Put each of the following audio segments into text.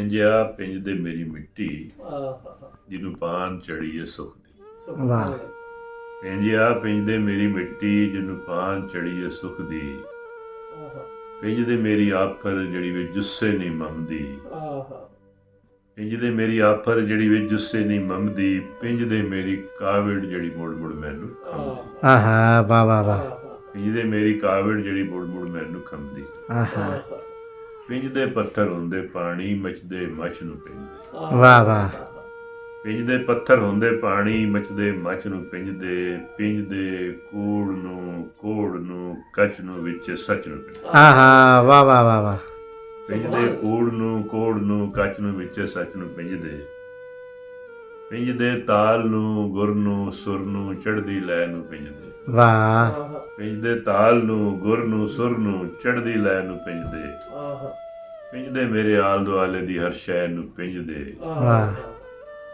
ਪੈਂਜਿਆ ਪਿੰਜ ਦੇ ਮੇਰੀ ਮਿੱਟੀ ਜਿਹਨੂੰ ਪਾਨ ਚੜੀ ਏ ਸੁੱਖ ਦੀ। ਵਾਹ ਪੈਂਜਿਆ ਪਿੰਜ ਦੇ ਮੇਰੀ ਮਿੱਟੀ ਜਿਹਨੂੰ ਪਾਨ ਚੜੀ ਏ ਸੁੱਖ ਦੀ। ਪਿੰਜ ਦੇ ਮੇਰੀ ਆਫਰ ਜਿਹੜੀ ਵੇ ਜੁੱਸੇ ਨਹੀਂ ਮੰਮਦੀ। ਪਿੰਜ ਦੇ ਮੇਰੀ ਆਫਰ ਜਿਹੜੀ ਵੇ ਜੁੱਸੇ ਨਹੀਂ ਮੰਮਦੀ। ਪਿੰਜ ਦੇ ਮੇਰੀ ਕਾਵੜ ਜਿਹੜੀ ਮੁੜ ਮੁੜ ਮੈਨੂੰ ਖੰਮਦੀ। ਆਹਾ ਵਾਹ ਵਾਹ ਵਾਹ। ਪਿੰਜ ਦੇ ਮੇਰੀ ਕਾਵੜ ਜਿਹੜੀ ਮੁੜ ਮੁੜ ਮੈਨੂੰ ਖੰਮਦੀ। ਆਹਾ ਪਿੰਜ ਦੇ ਪੱਥਰ ਹੁੰਦੇ ਪਾਣੀ ਮੱਚਦੇ ਮੱਛ ਨੂੰ ਪਿੰਜਦੇ। ਵਾਹ ਵਾਹ। ਪਿੰਜ ਦੇ ਪੱਥਰ ਹੁੰਦੇ ਪਾਣੀ ਮੱਚਦੇ ਮੱਛ ਨੂੰ ਪਿੰਜਦੇ। ਪਿੰਜ ਦੇ ਕੋੜ ਨੂੰ ਕੱਚ ਨੂੰ ਵਿੱਚ ਸੱਚ ਨੂੰ ਪਿੰਜਦੇ। ਆਹਾ ਵਾਹ ਵਾਹ ਵਾਹ ਵਾਹ। ਪਿੰਜ ਦੇ ਕੋੜ ਨੂੰ ਕੱਚ ਨੂੰ ਵਿੱਚ ਸੱਚ ਨੂੰ ਪਿੰਜਦੇ। ਪਿੰਜ ਦੇ ਤਾਲ ਨੂੰ ਗੁਰ ਨੂੰ ਸੁਰ ਨੂੰ ਚੜ੍ਹਦੀ ਲੈ ਨੂੰ ਪਿੰਜਦੇ। ਵਾਹ। ਪਿੰਜ ਦੇ ਤਾਲ ਨੂੰ ਗੁਰ ਨੂੰ ਸੁਰ ਨੂੰ ਚੜ੍ਹਦੀ ਲੈ ਨੂੰ ਪਿੰਜਦੇ। ਪਿੰਜ ਦੇ ਮੇਰੇ ਆਲ ਦੁਆਲੇ ਦੀ ਹਰ ਸ਼ੈ ਨੂੰ ਪਿੰਜਦੇ। ਵਾਹ।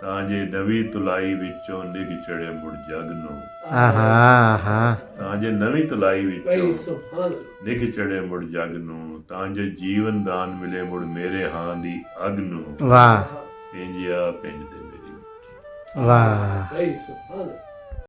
ਤਾਂ ਜੇ ਨਵੀਂ ਤੁਲਾਈ ਵਿੱਚੋਂ ਨਿਗ ਚੜੇ ਮੁੜ ਜਗ ਨੂੰ। ਆਹਾ ਆਹਾ। ਤਾਂ ਜੇ ਨਵੀਂ ਤੁਲਾਈ ਵਿੱਚੋਂ ਨਿਗ ਚੜੇ ਮੁੜ ਜਗ ਨੂੰ। ਤਾਂ ਜੇ ਜੀਵਨ ਦਾਨ ਮਿਲੇ ਮੁੜ ਮੇਰੇ ਹਾਂ ਦੀ ਅਗ ਨੂੰ। ਵਾਹ। ਪੈਂਜਿਆ ਪਿੰਜ ਦੇ ਮੇਰੀ ਮਿੱਟੀ। ਵਾਹ।